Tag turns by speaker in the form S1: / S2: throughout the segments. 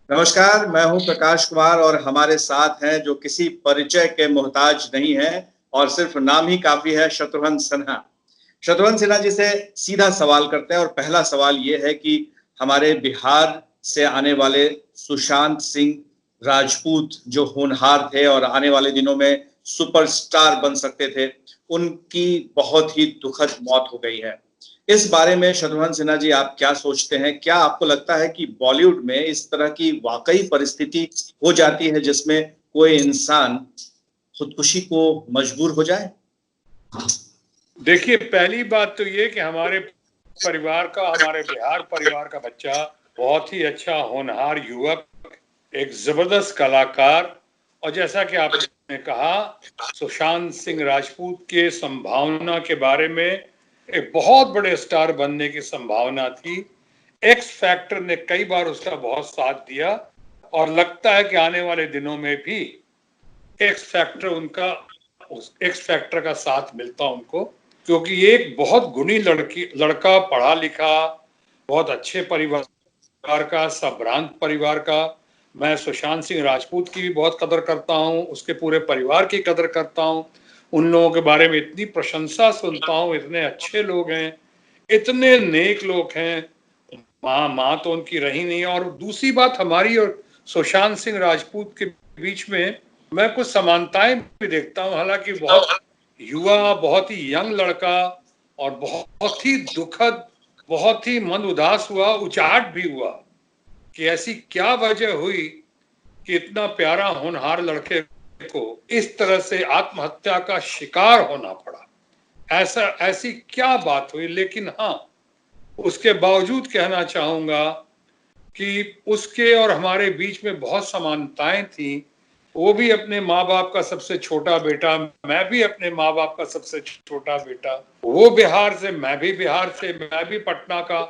S1: नमस्कार, मैं हूं प्रकाश कुमार और हमारे साथ हैं जो किसी परिचय के मोहताज नहीं है और सिर्फ नाम ही काफी है, शत्रुघ्न सिन्हा। शत्रुघ्न सिन्हा जी से सीधा सवाल करते हैं और पहला सवाल ये है कि हमारे बिहार से आने वाले सुशांत सिंह राजपूत जो होनहार थे और आने वाले दिनों में सुपरस्टार बन सकते थे, उनकी बहुत ही दुखद मौत हो गई है। इस बारे में शत्रुघ्न सिन्हा जी आप क्या सोचते हैं? क्या आपको लगता है कि बॉलीवुड में इस तरह की वाकई परिस्थिति हो जाती है जिसमें कोई इंसान खुदकुशी को मजबूर हो जाए?
S2: देखिए, पहली बात तो ये कि हमारे बिहार परिवार का बच्चा बहुत ही अच्छा होनहार युवक, एक जबरदस्त कलाकार, और जैसा कि आपने कहा, सुशांत सिंह राजपूत के संभावना के बारे में, एक बहुत बड़े स्टार बनने की संभावना थी। एक्स फैक्टर ने कई बार उसका बहुत साथ दिया और लगता है कि आने वाले दिनों में भी एक्स फैक्टर का साथ मिलता उनको, क्योंकि ये एक बहुत गुणी लड़का, पढ़ा लिखा, बहुत अच्छे परिवार का, संभ्रांत परिवार का। मैं सुशांत सिंह राजपूत की भी बहुत कदर करता हूँ, उसके पूरे परिवार की कदर करता हूँ। उन लोगों के बारे में इतनी प्रशंसा सुनता हूँ, इतने अच्छे लोग हैं, इतने नेक लोग हैं। माँ तो उनकी रही नहीं। और दूसरी बात, हमारी और सुशांत सिंह राजपूत के बीच में मैं कुछ समानताएं भी देखता हूँ। हालांकि बहुत युवा, बहुत ही यंग लड़का, और बहुत ही दुखद, बहुत ही मन उदास हुआ, उचाट भी हुआ कि ऐसी क्या वजह हुई कि इतना प्यारा होनहार लड़के को इस तरह से आत्महत्या का शिकार होना पड़ा। ऐसी क्या बात हुई? लेकिन हाँ, उसके बावजूद कहना चाहूंगा कि उसके और हमारे बीच में बहुत समानताएं थी। वो भी अपने माँ बाप का सबसे छोटा बेटा, मैं भी अपने माँ बाप का सबसे छोटा बेटा। वो बिहार से, मैं भी बिहार से, मैं भी पटना का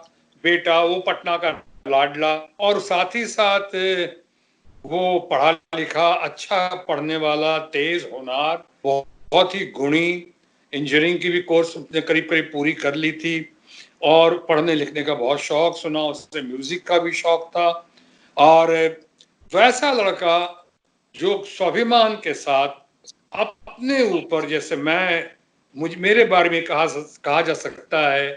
S2: बेटा, वो पटना का लाडला, और साथ ही साथ वो पढ़ा लिखा, अच्छा पढ़ने वाला, तेज होनहार, बहुत ही गुणी। इंजीनियरिंग की भी कोर्स उसने करीब करीब पूरी कर ली थी, और पढ़ने लिखने का बहुत शौक सुना, उससे म्यूजिक का भी शौक था। और वैसा लड़का जो स्वाभिमान के साथ अपने ऊपर, जैसे मेरे बारे में कहा जा सकता है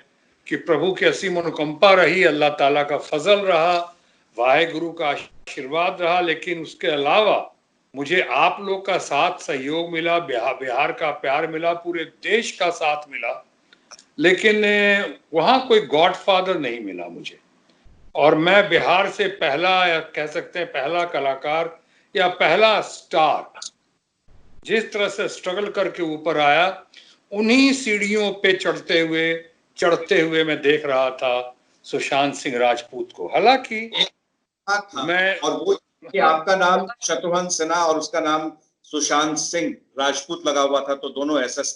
S2: कि प्रभु की असीम अनुकंपा रही, अल्लाह ताला का फजल रहा, वाहेगुरु का आशीर्वाद रहा, लेकिन उसके अलावा मुझे आप लोग का साथ सहयोग मिला, बिहार का प्यार मिला, पूरे देश का साथ मिला, लेकिन वहां कोई गॉडफादर नहीं मिला मुझे। और मैं बिहार से पहला, या कह सकते हैं पहला कलाकार या पहला स्टार, जिस तरह से स्ट्रगल करके ऊपर आया, उन्हीं सीढ़ियों पे चढ़ते हुए मैं देख रहा था सुशांत सिंह राजपूत को। हालांकि मैं,
S1: और वो कि आपका नाम शत्रुघ्न सिन्हा और उसका नाम सुशांत सिंह राजपूत लगा हुआ था, तो दोनों एसएस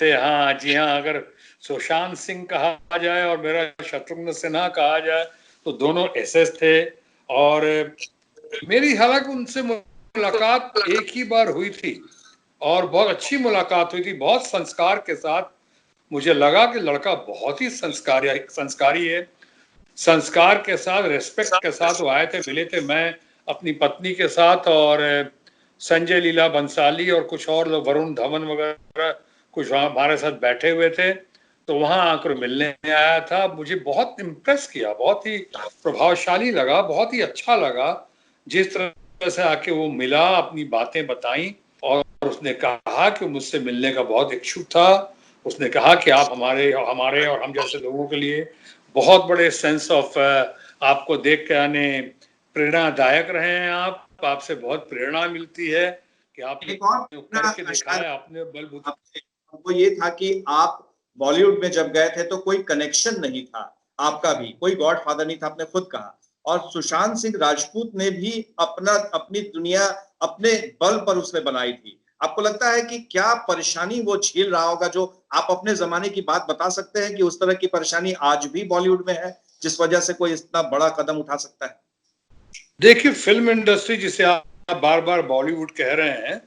S2: थे। हाँ जी हाँ, अगर सुशांत सिंह कहा जाए और मेरा शत्रुघ्न सिन्हा कहा जाए तो दोनों एसएस थे। और मेरी हालांकि उनसे मुलाकात एक ही बार हुई थी, और बहुत अच्छी मुलाकात हुई थी, बहुत संस्कार के साथ। मुझे लगा कि लड़का बहुत ही संस्कारी है, संस्कार के साथ, रेस्पेक्ट के साथ वो आए थे, मिले थे। मैं अपनी पत्नी के साथ और संजय लीला बंसाली और कुछ और लोग, वरुण धवन वगैरह कुछ हमारे साथ बैठे हुए थे, तो वहां आकर मिलने आया था। मुझे बहुत इम्प्रेस किया, बहुत ही प्रभावशाली लगा, बहुत ही अच्छा लगा जिस तरह से आके वो मिला, अपनी बातें बताई, और उसने कहा कि मुझसे मिलने का बहुत इच्छुक था। उसने कहा कि आप हमारे और हम जैसे लोगों के लिए बहुत बड़े सेंस ऑफ, आपको देख के आने प्रेरणादायक रहे हैं। आपसे बहुत प्रेरणा मिलती है कि आपने करके दिखाया, आपने बलबूते।
S1: हमको ये था कि आप बॉलीवुड में जब गए थे तो कोई कनेक्शन नहीं था, आपका भी कोई गॉडफादर नहीं था, आपने खुद कहा। और सुशांत सिंह राजपूत ने भी अपनी दुनिया अपने बल पर उसने बनाई थी। आपको लगता है कि क्या परेशानी वो झेल रहा होगा, जो आप अपने जमाने की बात बता सकते हैं कि उस तरह की परेशानी आज भी बॉलीवुड में है जिस वजह से कोई इतना बड़ा कदम उठा सकता है?
S2: देखिए, फिल्म इंडस्ट्री जिसे आप बार बार बॉलीवुड कह रहे हैं,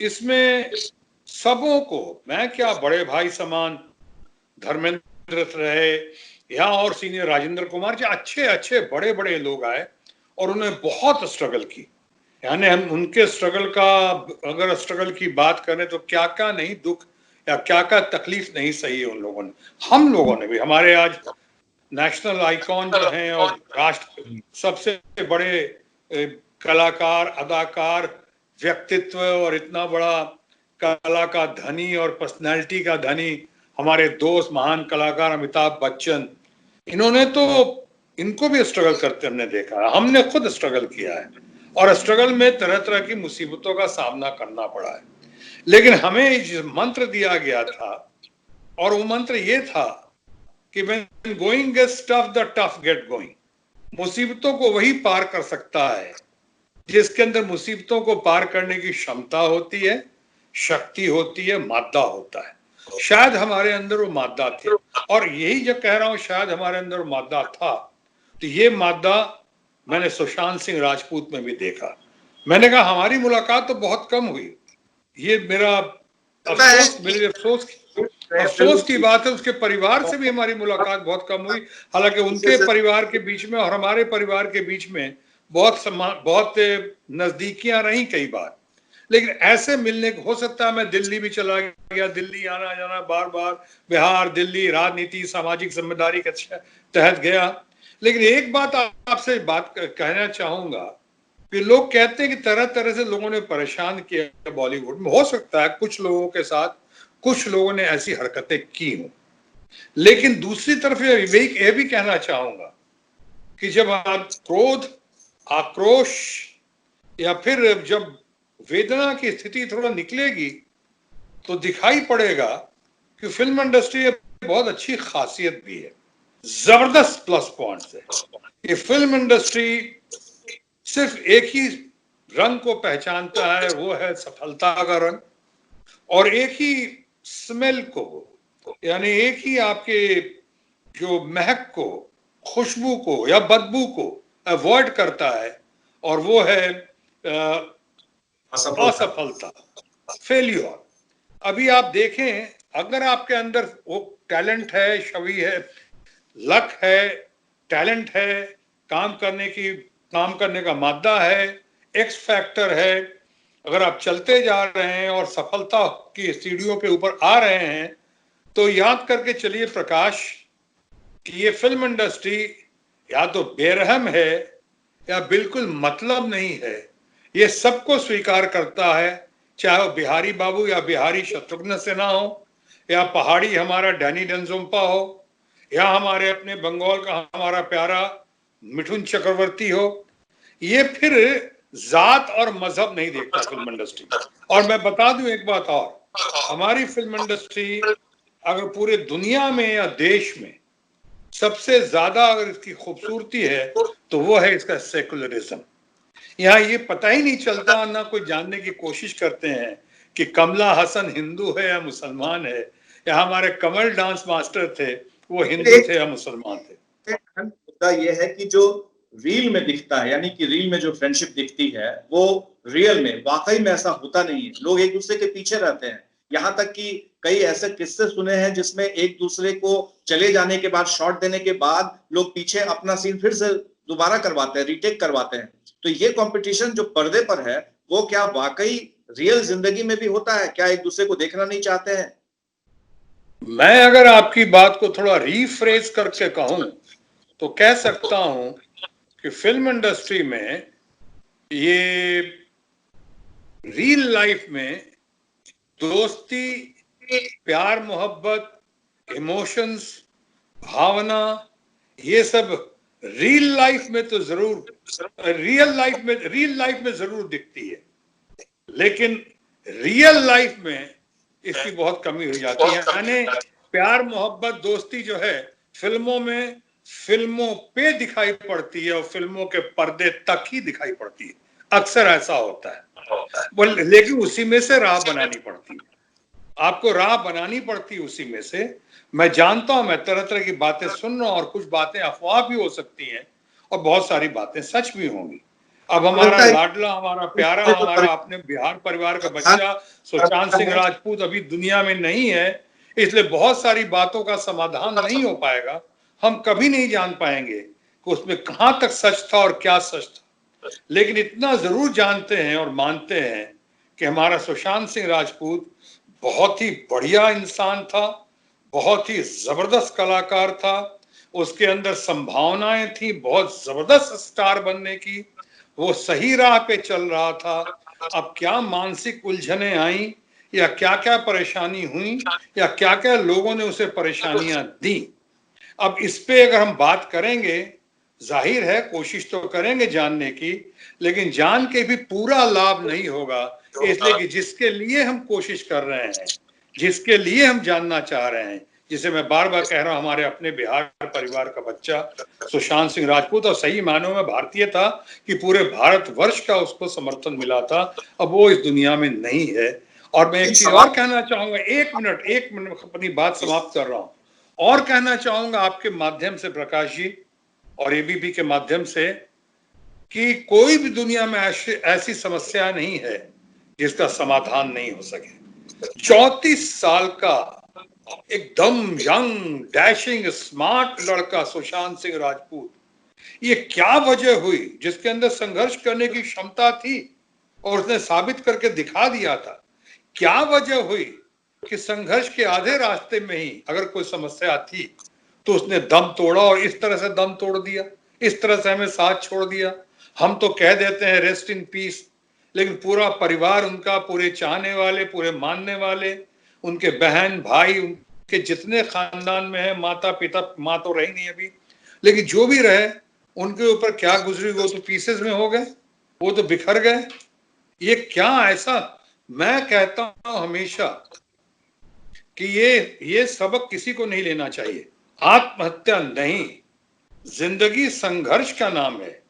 S2: इसमें सबों को, मैं क्या, बड़े भाई समान धर्मेंद्र रहे, यहाँ और सीनियर राजेंद्र कुमार जी, अच्छे अच्छे बड़े बड़े लोग आए और उन्होंने बहुत स्ट्रगल की। यानी हम उनके स्ट्रगल का, अगर स्ट्रगल की बात करें तो क्या क्या नहीं दुख या क्या क्या तकलीफ नहीं सही है उन लोगों ने, हम लोगों ने भी। हमारे आज नेशनल आइकॉन जो हैं और राष्ट्र सबसे बड़े कलाकार, अदाकार, व्यक्तित्व और इतना बड़ा कला का धनी और पर्सनालिटी का धनी हमारे दोस्त महान कलाकार अमिताभ बच्चन, इन्होंने तो, इनको भी स्ट्रगल करते हमने देखा है, हमने खुद स्ट्रगल किया है और स्ट्रगल में तरह तरह की मुसीबतों का सामना करना पड़ा है। लेकिन हमें जो मंत्र दिया गया था, और वो मंत्र ये था कि when going gets tough, the tough get going। मुसीबतों को वही पार कर सकता है जिसके अंदर मुसीबतों को पार करने की क्षमता होती है, शक्ति होती है, मादा होता है। शायद हमारे अंदर वो मादा थी, और यही जब कह रहा हूं शायद हमारे अंदर मादा था, तो ये मादा मैंने सुशांत सिंह राजपूत में भी देखा। मैंने कहा हमारी मुलाकात तो बहुत कम हुई, ये मेरा अफसोस की बात है। उसके परिवार से भी हमारी मुलाकात बहुत कम हुई, हालांकि उनके परिवार के बीच में और हमारे परिवार के बीच में बहुत नजदीकियां रही कई बार। लेकिन ऐसे मिलने हो सकता है, मैं दिल्ली भी चला गया, दिल्ली आना जाना बार बार, बिहार दिल्ली, राजनीति सामाजिक जिम्मेदारी के तहत गया। लेकिन एक बात आपसे बात कहना चाहूंगा कि लोग कहते हैं कि तरह तरह से लोगों ने परेशान किया बॉलीवुड में। हो सकता है कुछ लोगों के साथ कुछ लोगों ने ऐसी हरकतें की हों, लेकिन दूसरी तरफ ये भी कहना चाहूंगा कि जब आप क्रोध, आक्रोश या फिर जब वेदना की स्थिति थोड़ा निकलेगी तो दिखाई पड़ेगा कि फिल्म इंडस्ट्री बहुत अच्छी खासियत भी है, जबरदस्त प्लस पॉइंट्स है। ये फिल्म इंडस्ट्री सिर्फ एक ही रंग को पहचानता है, वो है सफलता का रंग, और एक ही स्मेल को, यानी एक ही आपके जो महक को, खुशबू को या बदबू को अवॉइड करता है, और वो है असफलता, फेल्यूर। अभी आप देखें, अगर आपके अंदर वो टैलेंट है, छवि है, लक है, टैलेंट है, काम करने का मादा है, एक्स फैक्टर है, अगर आप चलते जा रहे हैं और सफलता की सीढ़ियों पे ऊपर आ रहे हैं, तो याद करके चलिए प्रकाश कि ये फिल्म इंडस्ट्री या तो बेरहम है या बिल्कुल मतलब नहीं है। ये सबको स्वीकार करता है, चाहे वो बिहारी बाबू या बिहारी शत्रुघ्न सिन्हा हो, या पहाड़ी हमारा डैनी डेंजोम्पा हो, या हमारे अपने बंगाल का हमारा प्यारा मिठुन चक्रवर्ती हो। ये फिर जात और मजहब नहीं देखता फिल्म इंडस्ट्री। और मैं बता दूं एक बात और, हमारी फिल्म इंडस्ट्री अगर पूरे दुनिया में या देश में सबसे ज्यादा अगर इसकी खूबसूरती है तो वो है इसका सेकुलरिज्म। यहाँ ये पता ही नहीं चलता, ना कोई जानने की कोशिश करते हैं कि कमला हसन हिंदू है या मुसलमान है, या हमारे कमल डांस मास्टर थे वो हिंदू थे या मुसलमान थे।
S1: मुद्दा ये है कि जो रील में दिखता है, यानी कि रील में जो फ्रेंडशिप दिखती है, वो रियल में वाकई में ऐसा होता नहीं है। लोग एक दूसरे के पीछे रहते हैं, यहाँ तक कि कई ऐसे किस्से सुने हैं जिसमें एक दूसरे को चले जाने के बाद, शॉट देने के बाद लोग पीछे अपना सीन फिर से दोबारा करवाते हैं, रीटेक करवाते हैं। तो ये कंपटीशन जो पर्दे पर है, वो क्या वाकई रियल जिंदगी में भी होता है? क्या एक दूसरे को देखना नहीं चाहते हैं?
S2: मैं अगर आपकी बात को थोड़ा रीफ्रेज करके कहूं तो कह सकता हूं कि फिल्म इंडस्ट्री में ये रियल लाइफ में दोस्ती, प्यार, मोहब्बत, इमोशंस, भावना, ये सब रियल लाइफ में तो जरूर, रियल लाइफ में जरूर दिखती है, लेकिन रियल लाइफ में इसकी बहुत कमी हो जाती है। यानी प्यार, मोहब्बत, दोस्ती जो है फिल्मों पे दिखाई पड़ती है और फिल्मों के पर्दे तक ही दिखाई पड़ती है, अक्सर ऐसा होता है। लेकिन उसी में से राह बनानी पड़ती है, आपको राह बनानी पड़ती है उसी में से। मैं जानता हूं, मैं तरह तरह की बातें सुन रहा हूं, और कुछ बातें अफवाह भी हो सकती हैं और बहुत सारी बातें सच भी होंगी। अब हमारा लाडला, हमारा प्यारा, हमारा अपने बिहार परिवार का बच्चा सुशांत सिंह राजपूत अभी दुनिया में नहीं है, इसलिए बहुत सारी बातों का समाधान नहीं हो पाएगा। हम कभी नहीं जान पाएंगे कि उसमें कहां तक सच था और क्या सच था, लेकिन इतना जरूर जानते हैं और मानते हैं कि हमारा सुशांत सिंह राजपूत बहुत ही बढ़िया इंसान था, बहुत ही जबरदस्त कलाकार था, उसके अंदर संभावनाएं थी बहुत जबरदस्त स्टार बनने की, वो सही राह पे चल रहा था। अब क्या मानसिक उलझनें आई या क्या क्या परेशानी हुई या क्या क्या लोगों ने उसे परेशानियां दी, अब इस पे अगर हम बात करेंगे, जाहिर है कोशिश तो करेंगे जानने की, लेकिन जान के भी पूरा लाभ नहीं होगा, इसलिए कि जिसके लिए हम कोशिश कर रहे हैं, जिसके लिए हम जानना चाह रहे हैं, जिसे मैं बार बार कह रहा हूं, हमारे अपने बिहार परिवार का बच्चा सुशांत सिंह राजपूत, और सही मायनों में भारतीय था कि पूरे भारतवर्ष का उसको समर्थन मिला था, अब वो इस दुनिया में नहीं है। और मैं एक चीज और कहना चाहूंगा, एक मिनट अपनी बात समाप्त कर रहा हूं, और कहना चाहूंगा आपके माध्यम से प्रकाश जी और एबीपी के माध्यम से, कि कोई भी दुनिया में ऐसी समस्या नहीं है जिसका समाधान नहीं हो सके। 34 साल का एकदम यंग डैशिंग स्मार्ट लड़का सुशांत सिंह राजपूत, ये क्या वजह हुई जिसके अंदर संघर्ष करने की क्षमता थी और उसने साबित करके दिखा दिया था, क्या वजह हुई कि संघर्ष के आधे रास्ते में ही अगर कोई समस्या थी तो उसने दम तोड़ा और इस तरह से दम तोड़ दिया, इस तरह से हमें साथ छोड़ दिया। हम तो कह देते हैं रेस्ट इन पीस, लेकिन पूरा परिवार उनका, पूरे चाहने वाले, पूरे मानने वाले, उनके बहन भाई, उनके जितने खानदान में है, माता पिता, माँ तो रही नहीं अभी, लेकिन जो भी रहे, उनके ऊपर क्या गुजरी, वो तो पीसेस में हो गए, वो तो बिखर गए। ये क्या ऐसा, मैं कहता हूं हमेशा कि ये सबक किसी को नहीं लेना चाहिए। आत्महत्या नहीं, जिंदगी संघर्ष का नाम है,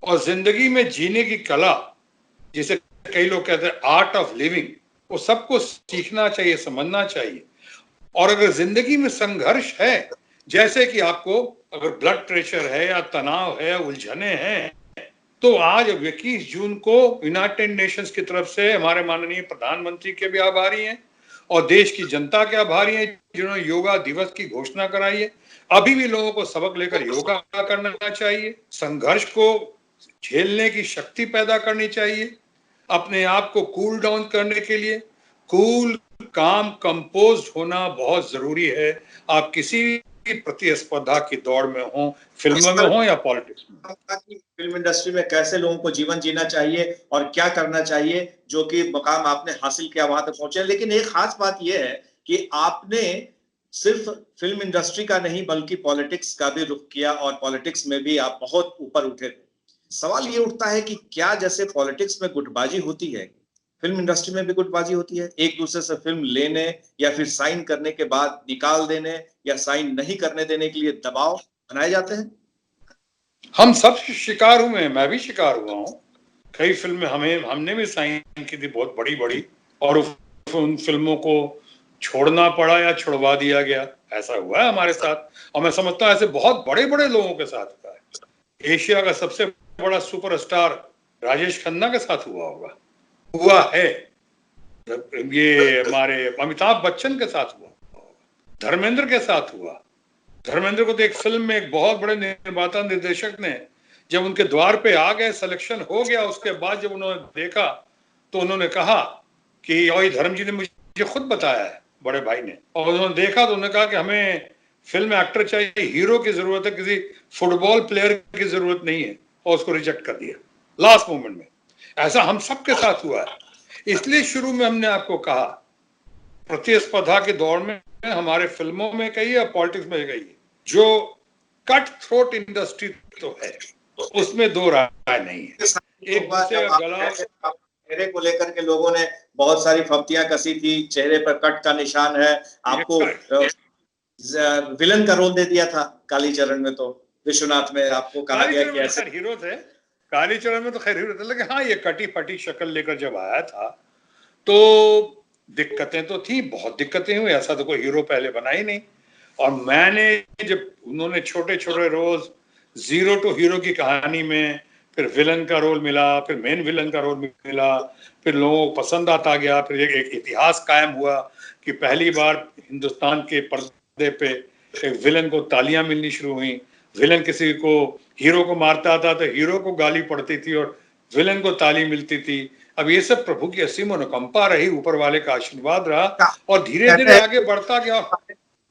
S2: और जिंदगी में जीने की कला, जिसे कई लोग कहते हैं आर्ट ऑफ लिविंग, वो सबको सीखना चाहिए, समझना चाहिए। और अगर जिंदगी में संघर्ष है, जैसे कि आपको अगर ब्लड प्रेशर है या तनाव है, उलझने हैं, तो आज 21 जून को यूनाइटेड नेशंस की तरफ से हमारे माननीय प्रधानमंत्री के भी आभारी हैं और देश की जनता के आभारी हैं जिन्होंने योगा दिवस की घोषणा कराई है। अभी भी लोगों को सबक लेकर योगा करना चाहिए, संघर्ष को झेलने की शक्ति पैदा करनी चाहिए, अपने आप को कूल डाउन करने के लिए कूल, काम, कंपोज होना बहुत जरूरी है। आप किसी भी प्रतिस्पर्धा की दौड़ में हो, फिल्म में हो या पॉलिटिक्स में।
S1: फिल्म इंडस्ट्री में कैसे लोगों को जीवन जीना चाहिए और क्या करना चाहिए, जो कि मुकाम आपने हासिल किया वहां तक पहुंचे। लेकिन एक खास बात यह है कि आपने सिर्फ फिल्म इंडस्ट्री का नहीं बल्कि पॉलिटिक्स का भी रुख किया और पॉलिटिक्स में भी आप बहुत ऊपर उठे थे। सवाल ये उठता है कि क्या जैसे पॉलिटिक्स में गुटबाजी होती है, फिल्म इंडस्ट्री में भी गुटबाजी होती है, एक दूसरे से फिल्म लेने या फिर साइन करने के बाद निकाल देने या साइन नहीं करने देने के लिए दबाव बनाए जाते हैं।
S2: हम सब शिकार हुए हैं, मैं भी शिकार हुआ हूं। कई फिल्में हमने भी साइन की थी बहुत बड़ी बड़ी, और उन फिल्मों को छोड़ना पड़ा या छुड़वा दिया गया, ऐसा हुआ है हमारे साथ। और मैं समझता हूं ऐसे बहुत बड़े बड़े लोगों के साथ हुआ है। एशिया का सबसे बड़ा सुपरस्टार राजेश खन्ना के साथ हुआ है, ये हमारे अमिताभ बच्चन के साथ हुआ, धर्मेंद्र के साथ हुआ। धर्मेंद्र को तो एक फिल्म में एक बहुत बड़े निर्माता निर्देशक ने जब उनके द्वार पे आ गए, सिलेक्शन हो गया, उसके बाद जब उन्होंने देखा तो उन्होंने कहा कि, और धर्म जी ने मुझे खुद बताया है, बड़े भाई ने, और उन्होंने देखा तो उन्होंने कहा कि हमें फिल्म एक्टर चाहिए, हीरो की जरूरत है, किसी फुटबॉल प्लेयर की जरूरत नहीं है, और उसको रिजेक्ट कर दिया लास्ट मोमेंट में। ऐसा हम सबके साथ हुआ है। इसलिए शुरू में हमने आपको कहा, प्रतिस्पर्धा के दौर में हमारे फिल्मों में कही या पॉलिटिक्स में कही, जो कट थ्रोट इंडस्ट्री तो है, उसमें दो राय नहीं है। एक दूसरे का गला,
S1: चेहरे को लेकर के लोगों ने बहुत सारी फप्तियां कसी थी, चेहरे पर कट का निशान है, आपको विलन का रोल दे दिया था कालीचरण में, तो विश्वनाथ में आपको कहा गया कि ऐसे
S2: हीरो थे, कालीचरण में तो खैर हीरो थे, लेकिन हाँ ये कटी फटी शक्ल लेकर जब आया था तो दिक्कतें तो थी, बहुत दिक्कतें हुई, ऐसा तो कोई हीरो पहले बना ही नहीं। और मैंने जब उन्होंने छोटे छोटे रोल, जीरो टू हीरो की कहानी में, फिर विलन का रोल मिला, फिर मेन विलन का रोल मिला, फिर लोगों को पसंद आता गया, फिर एक इतिहास कायम हुआ कि पहली बार हिंदुस्तान के पर्दे पे एक विलन को तालियां मिलनी शुरू हुई, विलन किसी को हीरो को मारता था तो हीरो को गाली पड़ती थी और विलन को ताली मिलती थी। अब ये सब प्रभु की असीम अनुकंपा रही, ऊपर वाले का आशीर्वाद रहा और धीरे धीरे आगे बढ़ता गया।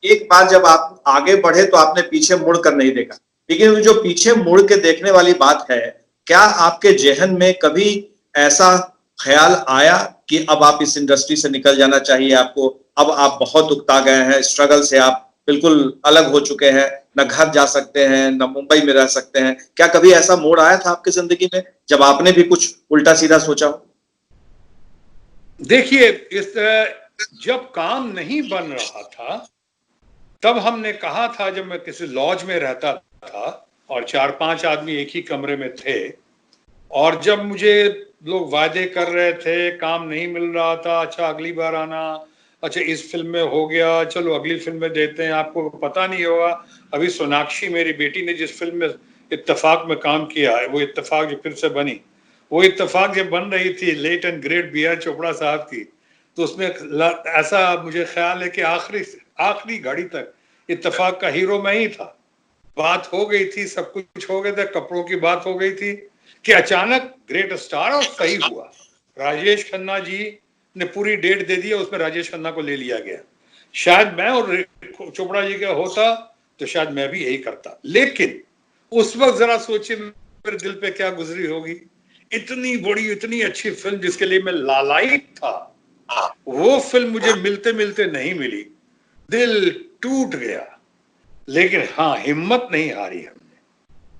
S1: एक बार जब आप आगे बढ़े तो आपने पीछे मुड़ कर नहीं देखा, लेकिन जो पीछे मुड़ के देखने वाली बात है, क्या आपके जेहन में कभी ऐसा ख्याल आया कि अब आप इस इंडस्ट्री से निकल जाना चाहिए आपको, अब आप बहुत उकता गए हैं, स्ट्रगल से आप बिल्कुल अलग हो चुके हैं, न घर जा सकते हैं, न मुंबई में रह सकते हैं, क्या कभी ऐसा मोड़ आया था आपकी जिंदगी में जब आपने भी कुछ उल्टा सीधा सोचा हो?
S2: देखिए, इस तरह जब काम नहीं बन रहा था तब हमने कहा था, जब मैं किसी लॉज में रहता था और 4-5 आदमी एक ही कमरे में थे और जब मुझे लोग वादे कर रहे थे, काम नहीं मिल रहा था, अच्छा अगली बार आना, अच्छा इस फिल्म में हो गया, चलो अगली फिल्म में देते हैं, आपको पता नहीं होगा अभी सोनाक्षी मेरी बेटी ने जिस फिल्म में इत्तेफाक में काम किया है, वो इत्तेफाक जो फिर से बनी, वो इत्तेफाक जब बन रही थी late and great B R Chopra साहब की, तो उसमें ऐसा मुझे ख्याल है कि आखिरी घड़ी तक इत्तेफाक का हीरो मैं ही था। बात हो गई थी, सब कुछ हो गया था, कपड़ों की बात हो गई थी कि अचानक ग्रेट स्टार, और सही हुआ, राजेश खन्ना जी ने पूरी डेट दे दी, उसमें राजेश खन्ना को ले लिया गया। शायद मैं और चोपड़ा जी का होता तो शायद मैं भी यही करता, लेकिन उस वक्त जरा सोचिए मेरे दिल पे क्या गुजरी होगी। इतनी बड़ी, इतनी अच्छी फिल्म जिसके लिए मैं लालायित था, वो फिल्म मुझे मिलते मिलते नहीं मिली, दिल टूट गया। लेकिन हाँ, हिम्मत नहीं हारी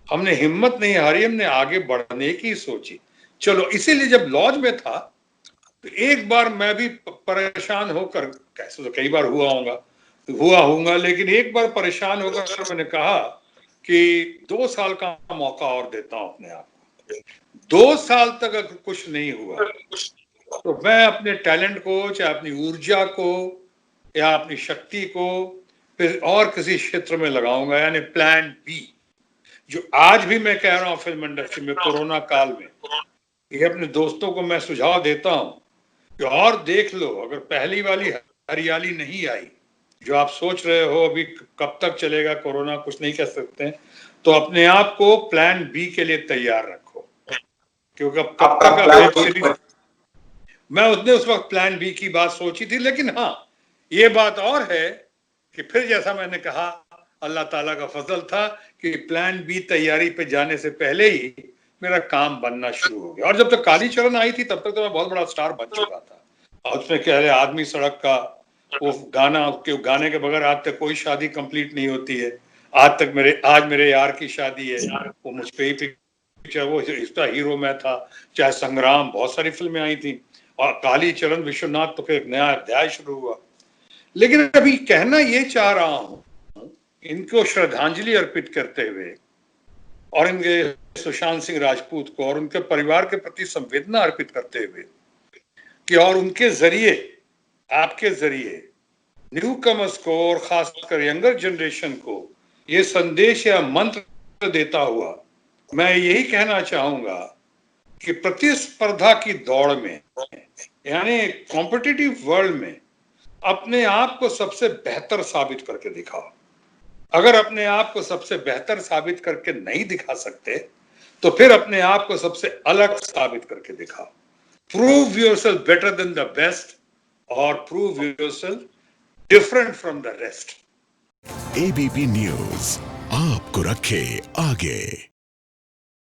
S2: हमने हिम्मत नहीं हारी, हमने आगे बढ़ने की सोची। चलो, इसीलिए जब लॉज में था तो एक बार मैं भी परेशान होकर, कैसे तो कई बार हुआ होऊंगा, लेकिन एक बार परेशान होकर मैंने कहा कि 2 साल का मौका और देता हूं अपने आप को। 2 साल तक अगर कुछ नहीं हुआ तो मैं अपने टैलेंट को, चाहे अपनी ऊर्जा को या अपनी शक्ति को फिर और किसी क्षेत्र में लगाऊंगा, यानी प्लान बी, जो आज भी मैं कह रहा हूं फिल्म इंडस्ट्री में कोरोना काल में, ये अपने दोस्तों को मैं सुझाव देता हूं कि और देख लो, अगर पहली वाली हरियाली नहीं आई, जो आप सोच रहे हो अभी कब तक चलेगा कोरोना, कुछ नहीं कह सकते हैं, तो अपने आप को प्लान बी के लिए तैयार रखो, क्योंकि अब कब तक वेब सीरीज, मैं उस वक्त प्लान बी की बात सोची थी। लेकिन हाँ, ये बात और है कि फिर जैसा मैंने कहा, अल्लाह ताला का फजल था कि प्लान बी तैयारी पे जाने से पहले ही मेरा काम बनना शुरू हो गया। और जब तक कालीचरण आई थी तब तक तो मैं बहुत बड़ा स्टार बन चुका था। और उसमें कह रहे आदमी सड़क का वो गाना, के गाने के बगैर आज तक कोई शादी कंप्लीट नहीं होती है। आज मेरे यार की शादी है, वो मुझ पे ही पिक्चर, वो इसका हीरो मैं था। चाहे संग्राम, बहुत सारी फिल्में आई थी, और कालीचरण, विश्वनाथ, तो फिर नया अध्याय शुरू हुआ। लेकिन अभी कहना ये चाह रहा हूं, इनको श्रद्धांजलि अर्पित करते हुए और इनके सुशांत सिंह राजपूत को और उनके परिवार के प्रति संवेदना अर्पित करते हुए कि और उनके जरिए, आपके जरिए न्यू कमर्स को और खासकर यंगर जनरेशन को ये संदेश या मंत्र देता हुआ मैं यही कहना चाहूंगा कि प्रतिस्पर्धा की दौड़ में, यानी कॉम्पिटिटिव वर्ल्ड में, अपने आप को सबसे बेहतर साबित करके दिखाओ। अगर अपने आप को सबसे बेहतर साबित करके नहीं दिखा सकते तो फिर अपने आप को सबसे अलग साबित करके दिखाओ। Prove yourself better than the best और prove yourself different from the rest.
S3: ABP news आपको रखे आगे।